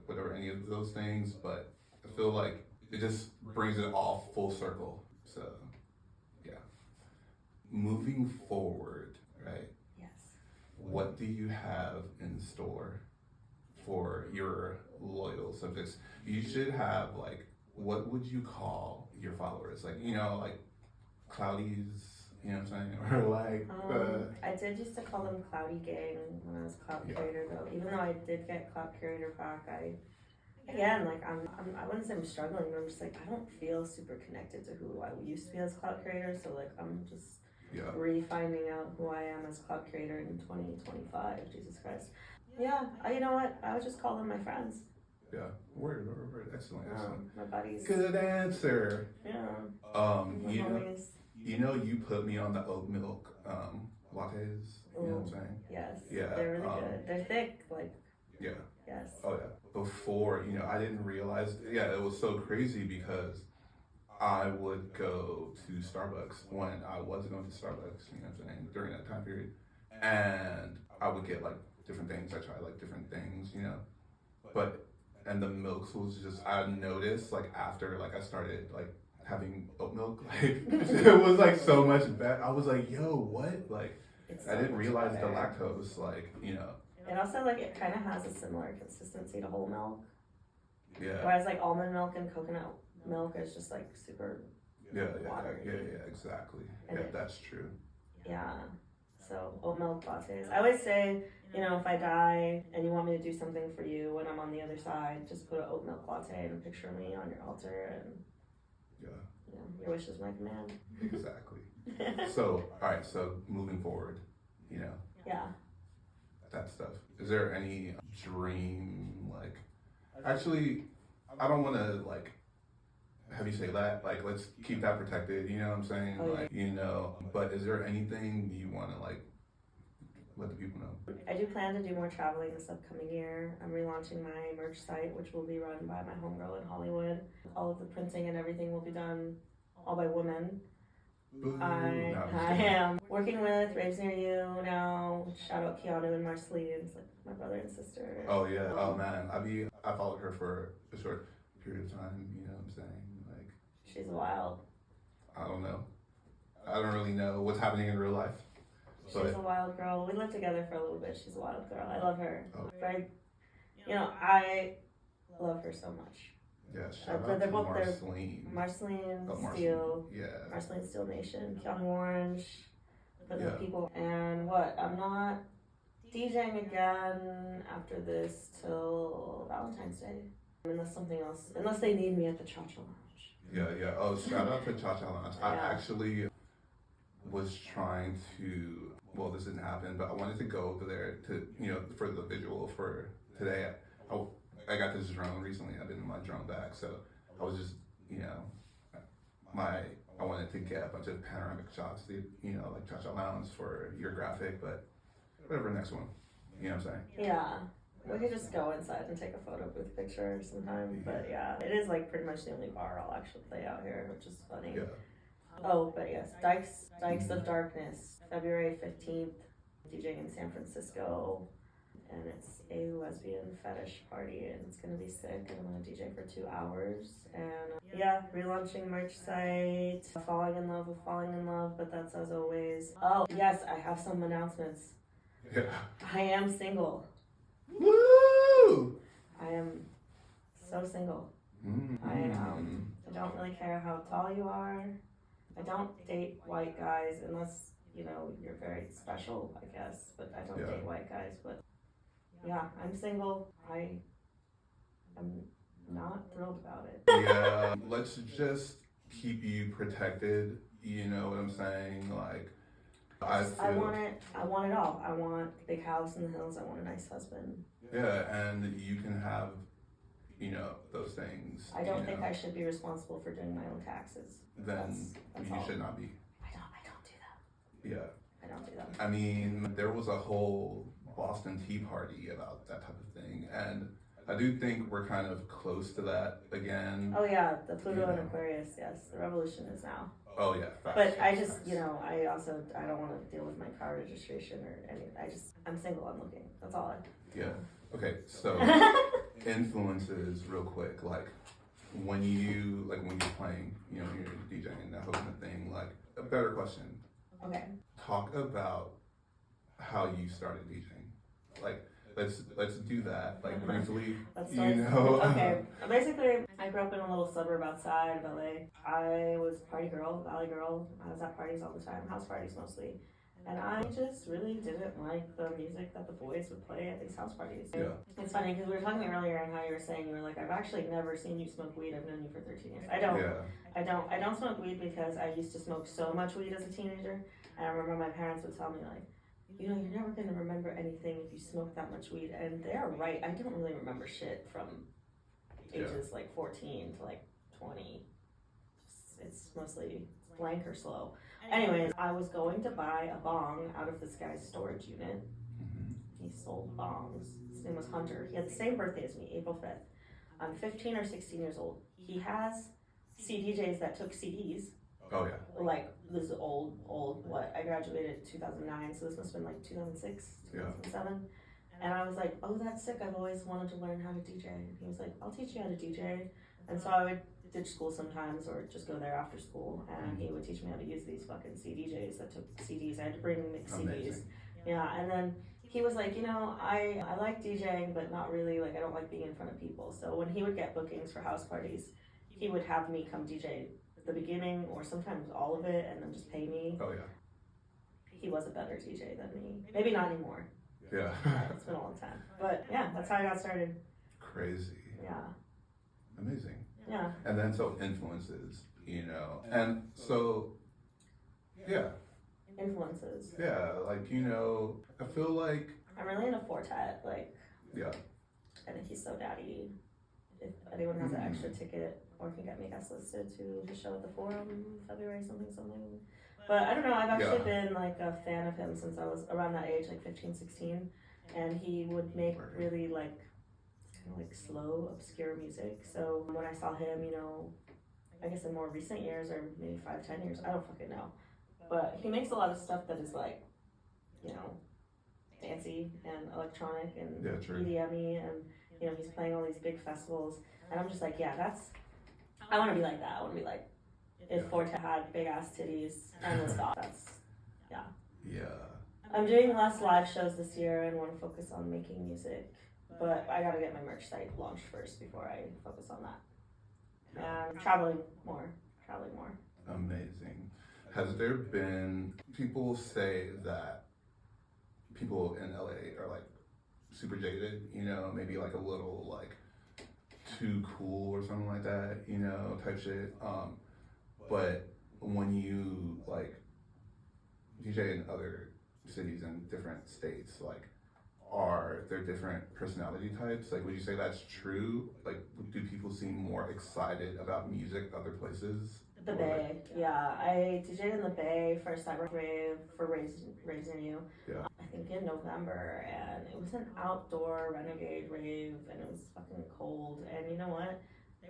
whatever, any of those things, but I feel like it just brings it all full circle. So, yeah. Moving forward, right? Yes. What do you have in store for your loyal subjects? You should have like, what would you call your followers? Like, like Cloudies, you know what I'm saying? Or like I did used to call them Cloudy Gang when I was Clout Curator though. Even though I did get Clout Curator back, I wouldn't say I'm struggling, but I'm just like, I don't feel super connected to who I used to be as Clout Curator, so like I'm just re-finding out who I am as Clout Curator in 2025, Jesus Christ. Yeah, you know what? I would just call them my friends. Yeah, word. Excellent. My buddies. Good answer. Yeah. You put me on the oat milk lattes. You know what I'm saying? Yes. Yeah. They're really good. They're thick, like. Yeah. Yes. Oh yeah. Before, I didn't realize. Yeah, it was so crazy because I would go to Starbucks when I was going to Starbucks. You know what I'm saying? During that time period, and I would get like different things. I tried like different things, and the milks was just, I noticed like after like I started like having oat milk, like it was like so much better. I was like, yo, what? Like I didn't realize the lactose, like, And also like it kind of has a similar consistency to whole milk. Yeah. Whereas like almond milk and coconut milk is just like super watery. Yeah, exactly. And that's true. Yeah. So oat milk lattes. I always say, if I die and you want me to do something for you when I'm on the other side, just put an oat milk latte and a picture of me on your altar, and your wish is my command. Exactly. So, all right. So moving forward, Yeah. that stuff. Is there any dream, like? Actually, I don't want to like have you say that, like, let's keep that protected, you know what I'm saying? Oh, yeah. Like, you know, but is there anything you want to, like, let the people know? I do plan to do more traveling this upcoming year. I'm relaunching my merch site, which will be run by my homegirl in Hollywood. All of the printing and everything will be done all by women. Boo. I No, am working with Raves Near You now. Shout out Keanu and Marceline. It's like my brother and sister. oh yeah, oh man, I followed her for a short period of time, you know what I'm saying? Like, She's wild. I don't know. I don't really know what's happening in real life. She's a wild girl. We lived together for a little bit. She's a wild girl. I love her. Oh. Very, I love her so much. Yeah, shout out to Marceline. Marceline Oh, Steel. Yeah. Marceline Steel Nation. Keanu Orange. The Yeah. people. And what? I'm not DJing again after this till Valentine's Day. Unless something else. Unless they need me at the Cha-Cha Lounge. Yeah. Oh, shout out to Cha-Cha Lounge. I Yeah. actually was trying to, well, this didn't happen, but I wanted to go over there to, you know, for the visual for today. I got this drone recently. I've been in my drone bag, so I was just, you know, I wanted to get a bunch of panoramic shots, you know, like Cha-Cha Lounge for your graphic, but whatever, next one. You know what I'm saying? Yeah. We could just go inside and take a photo booth picture sometime. But yeah, it is like pretty much the only bar I'll actually play out here, which is funny. Yeah. Oh, but yes, Dykes of Darkness, February 15th, DJing in San Francisco. And it's a lesbian fetish party, and it's gonna be sick. And I'm gonna DJ for 2 hours. And yeah, relaunching merch site, falling in love, but that's as always. Oh, yes, I have some announcements. Yeah. I am single. Woo! I am so single. Mm-hmm. I don't really care how tall you are. I don't date white guys unless, you know, you're very special, I guess. But I don't date white guys. But yeah, I'm single. I'm not thrilled about it. Yeah, let's just keep you protected. You know what I'm saying? Like, I want it all. I want a big house in the hills. I want a nice husband. Yeah, and you can have, you know, those things. I don't think I should be responsible for doing my own taxes. Then that's you all. should not be. I don't do that. Yeah. I don't do that. I mean, there was a whole Boston Tea Party about that type of thing, and I do think we're kind of close to that again. Oh yeah, the Pluto and Aquarius, yes. The revolution is now. Oh yeah. But I just, you know, I don't want to deal with my car registration or anything. I'm single, I'm looking. That's all Yeah. Okay, so influences real quick, like when you're playing, you know, you're DJing, that whole kind of thing, like a better question. Okay. Talk about how you started DJing. Like, let's do that, like briefly. You know. Okay. Basically, I grew up in a little suburb outside of LA. I was party girl, valley girl. I was at parties all the time, house parties mostly. And I just really didn't like the music that the boys would play at these house parties. Yeah. It's funny because we were talking earlier and how you were saying, you were like, I've actually never seen you smoke weed. I've known you for 13 years. I don't smoke weed because I used to smoke so much weed as a teenager. And I remember my parents would tell me like, you know, you're never going to remember anything if you smoke that much weed. And they're right. I don't really remember shit from ages like 14 to like 20. It's mostly blank or slow. Anyways, I was going to buy a bong out of this guy's storage unit. He sold bongs. His name was Hunter. He had the same birthday as me, April 5th. I'm 15 or 16 years old. He has CDJs that took CDs. Oh yeah. Like, this is old, what? I graduated in 2009, so this must have been like 2006, 2007. And I was like, oh, that's sick. I've always wanted to learn how to DJ. And he was like, I'll teach you how to DJ. And so I would ditch school sometimes or just go there after school. And he would teach me how to use these fucking CDJs that took CDs. I had to bring mixed CDs. Yeah, and then he was like, you know, I like DJing, but not really. Like, I don't like being in front of people. So when he would get bookings for house parties, he would have me come DJ the beginning or sometimes all of it and then just pay me. Oh yeah. He was a better DJ than me. Maybe not anymore. Yeah. It's been a long time. But yeah, that's how I got started. Crazy. Yeah. Amazing. Yeah. And then so influences, you know. And so yeah. Influences. Yeah, like, you know, I feel like I'm really into Fortet, like yeah. I think he's so daddy if anyone has an extra ticket or can get me guest listed to the show at the Forum, February something. But I don't know, I've actually been like a fan of him since I was around that age, like 15, 16. And he would make really like kind of like slow, obscure music. So when I saw him, you know, I guess in more recent years or maybe 5, 10 years, I don't fucking know. But he makes a lot of stuff that is like, you know, fancy and electronic and EDM-y, and you know, he's playing all these big festivals. And I'm just like, yeah, I want to be like that. I want to be like, if Forte had big ass titties and was God, Yeah. I'm doing less live shows this year and want to focus on making music, but I gotta get my merch site launched first before I focus on that. And traveling more. Amazing. Has there been, people say that people in LA are like super jaded, you know, maybe like a little like too cool or something like that, you know, type shit. But when you like DJ in other cities and different states, like, are there different personality types? Like, would you say that's true? Like, do people seem more excited about music other places? The Bay, yeah. I DJ'd in the Bay for Cyber Rave for Raising You. Yeah. I think in November, and it was an outdoor renegade rave, and it was fucking cold. And you know what?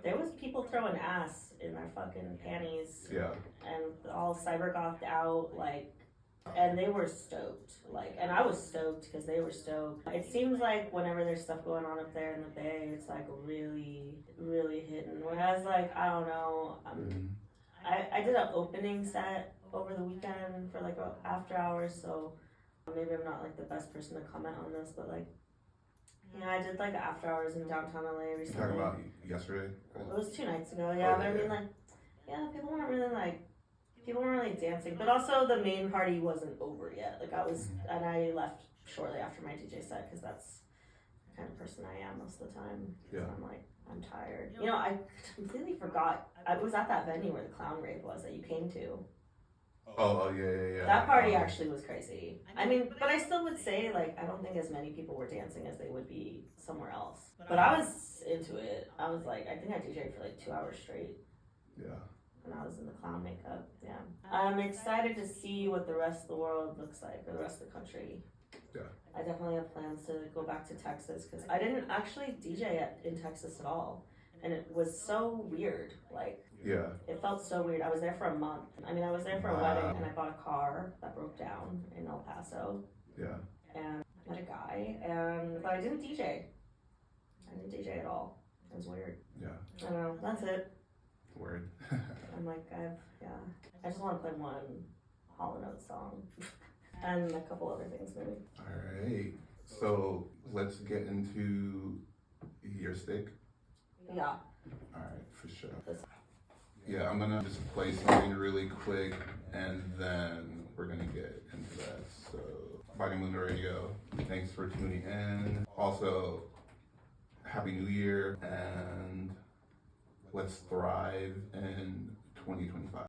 There was people throwing ass in their fucking panties. Yeah. And all cyber gothed out, like, and they were stoked. Like, and I was stoked because they were stoked. It seems like whenever there's stuff going on up there in the Bay, it's like really, really hitting. Whereas, like, I don't know, I did an opening set over the weekend for like after hours, so maybe I'm not like the best person to comment on this, but like, yeah, I did like after hours in downtown LA recently. You're talking about yesterday? It was 2 nights ago, yeah. But I mean, like, yeah, people weren't really dancing, but also the main party wasn't over yet. Like, and I left shortly after my DJ set because that's the kind of person I am most of the time. Yeah. I'm like, I'm tired. You know, I completely forgot. I was at that venue where the clown rave was that you came to. Oh, yeah. That party actually was crazy. I mean, but I still would say, like, I don't think as many people were dancing as they would be somewhere else. But I was into it. I was like, I think I DJ'd for like 2 hours straight. Yeah. When I was in the clown makeup, yeah. I'm excited to see what the rest of the world looks like, or the rest of the country. Yeah. I definitely have plans to go back to Texas, because I didn't actually DJ in Texas at all. And it was so weird, like, yeah. It felt so weird. I was there for a month. I mean, I was there for a wedding, and I bought a car that broke down in El Paso. Yeah. And I met a guy, but I didn't DJ. I didn't DJ at all. It was weird. Yeah. I don't know, that's it. Word. I'm like, I just want to play one Hall & Oates song. And a couple other things, maybe. Alright. So, let's get into your stick. Yeah. Alright, for sure. Yeah, I'm gonna just play something really quick, and then we're gonna get into that. So, Mundo Radio, thanks for tuning in. Also, Happy New Year, and let's thrive in